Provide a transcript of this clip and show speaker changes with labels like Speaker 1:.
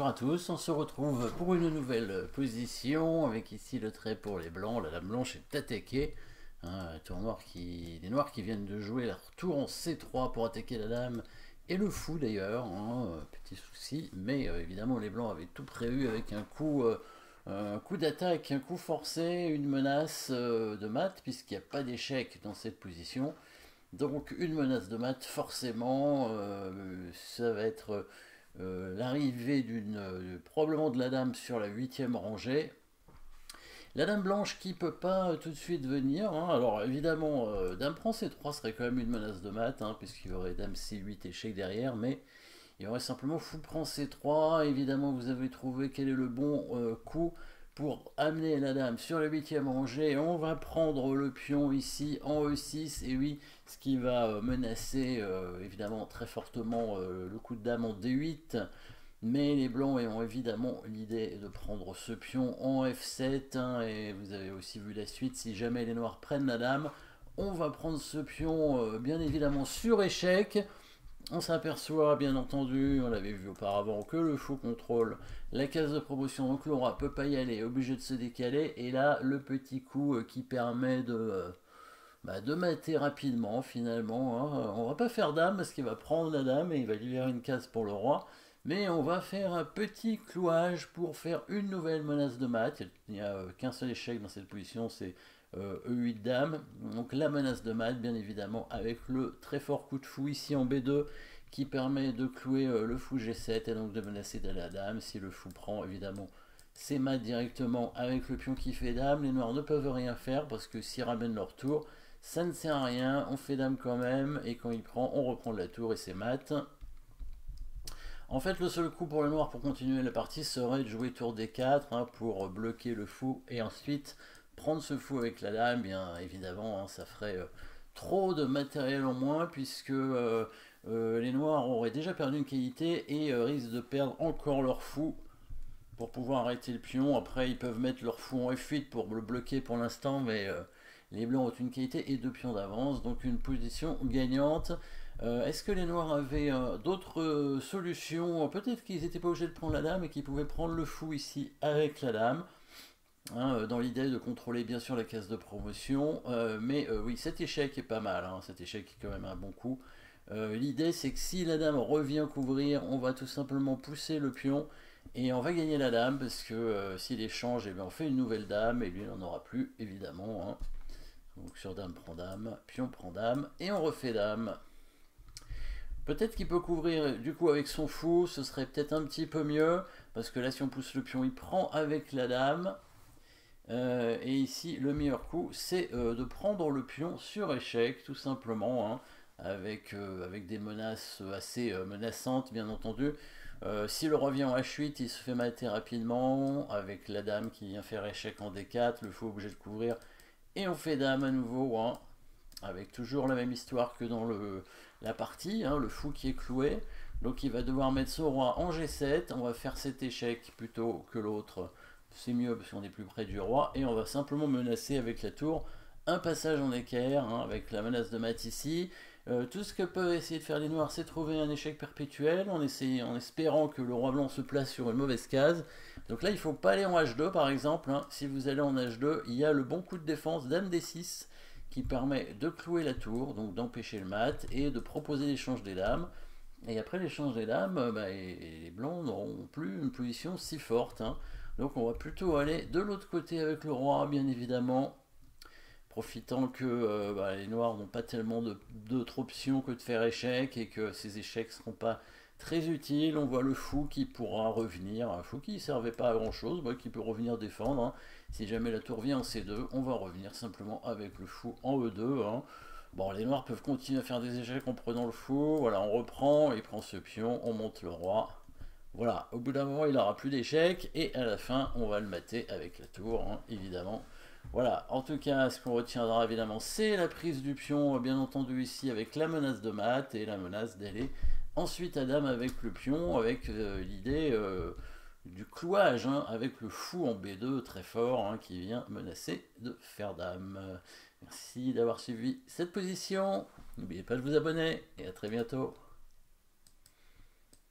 Speaker 1: Bonjour à tous, on se retrouve pour une nouvelle position avec ici le trait pour les blancs. La dame blanche est attaquée. Les noirs qui viennent de jouer leur tour en C3 pour attaquer la dame et le fou d'ailleurs. Petit souci, mais évidemment les blancs avaient tout prévu avec un coup d'attaque, un coup forcé, une menace de mat puisqu'il n'y a pas d'échec dans cette position. Donc une menace de mat, forcément, ça va être l'arrivée probablement de la dame sur la 8e rangée. La dame blanche qui peut pas tout de suite venir. Alors évidemment, dame prend C3 serait quand même une menace de mat, puisqu'il y aurait dame C8 échec derrière, mais il y aurait simplement fou prend C3. Évidemment, vous avez trouvé quel est le bon coup pour amener la dame sur la 8e rangée. On va prendre le pion ici en E6, et oui, ce qui va menacer évidemment très fortement le coup de dame en D8. Mais les blancs ont évidemment l'idée de prendre ce pion en F7, et vous avez aussi vu la suite, si jamais les noirs prennent la dame, on va prendre ce pion bien évidemment sur échec. On s'aperçoit bien entendu, on l'avait vu auparavant, que le fou contrôle la case de promotion, donc le roi peut pas y aller, obligé de se décaler, et là le petit coup qui permet de mater rapidement finalement. On va pas faire dame parce qu'il va prendre la dame et il va libérer une case pour le roi, mais on va faire un petit clouage pour faire une nouvelle menace de mat. Il n'y a qu'un seul échec dans cette position, c'est E8 dame. Donc la menace de mat, bien évidemment, avec le très fort coup de fou ici en B2 qui permet de clouer le fou G7 et donc de menacer de la dame. Si le fou prend, évidemment, c'est mat directement avec le pion qui fait dame. Les noirs ne peuvent rien faire parce que s'ils ramènent leur tour, ça ne sert à rien, on fait dame quand même, et quand il prend, on reprend de la tour et c'est mat. En fait, le seul coup pour le noir pour continuer la partie serait de jouer tour D4 pour bloquer le fou et ensuite prendre ce fou avec la dame. Bien évidemment, ça ferait trop de matériel en moins puisque les noirs auraient déjà perdu une qualité et risquent de perdre encore leur fou pour pouvoir arrêter le pion. Après, ils peuvent mettre leur fou en F8 pour le bloquer pour l'instant, mais les blancs ont une qualité et deux pions d'avance, donc une position gagnante. Est-ce que les noirs avaient d'autres solutions? Peut-être qu'ils n'étaient pas obligés de prendre la dame et qu'ils pouvaient prendre le fou ici avec la dame, dans l'idée de contrôler bien sûr la case de promotion. Mais oui, cet échec est pas mal, cet échec est quand même un bon coup. L'idée c'est que si la dame revient couvrir, on va tout simplement pousser le pion et on va gagner la dame parce que s'il échange, on fait une nouvelle dame et lui il n'en aura plus évidemment. Donc sur dame prend dame, pion prend dame et on refait dame. Peut-être qu'il peut couvrir du coup avec son fou, ce serait peut-être un petit peu mieux parce que là si on pousse le pion il prend avec la dame. Et ici le meilleur coup c'est de prendre le pion sur échec tout simplement, avec des menaces assez menaçantes bien entendu. Si le revient en H8 il se fait mater rapidement avec la dame qui vient faire échec en D4, le fou obligé de couvrir et on fait dame à nouveau, avec toujours la même histoire que dans la partie, le fou qui est cloué. Donc il va devoir mettre son roi en G7, on va faire cet échec plutôt que l'autre, c'est mieux parce qu'on est plus près du roi, et on va simplement menacer avec la tour un passage en équerre, avec la menace de mat ici. Tout ce que peuvent essayer de faire les noirs, c'est trouver un échec perpétuel en espérant que le roi blanc se place sur une mauvaise case. Donc là, il ne faut pas aller en H2 par exemple. Si vous allez en H2, il y a le bon coup de défense dame D6 qui permet de clouer la tour, donc d'empêcher le mat et de proposer l'échange des dames. Et après l'échange des dames, les blancs n'auront plus une position si forte. Donc on va plutôt aller de l'autre côté avec le roi, bien évidemment, profitant que les noirs n'ont pas tellement d'autres options que de faire échec et que ces échecs ne seront pas très utiles. On voit le fou qui pourra revenir, un fou qui ne servait pas à grand chose, qui peut revenir défendre. Si jamais la tour vient en C2, on va revenir simplement avec le fou en E2. Bon, les noirs peuvent continuer à faire des échecs en prenant le fou. Voilà, on reprend, il prend ce pion, on monte le roi. Voilà, au bout d'un moment, il n'aura plus d'échecs et à la fin, on va le mater avec la tour, évidemment. Voilà, en tout cas, ce qu'on retiendra évidemment, c'est la prise du pion, bien entendu ici, avec la menace de mat et la menace d'aller ensuite à dame avec le pion, avec l'idée du clouage, avec le fou en B2 très fort, qui vient menacer de faire dame. Merci d'avoir suivi cette position, n'oubliez pas de vous abonner et à très bientôt.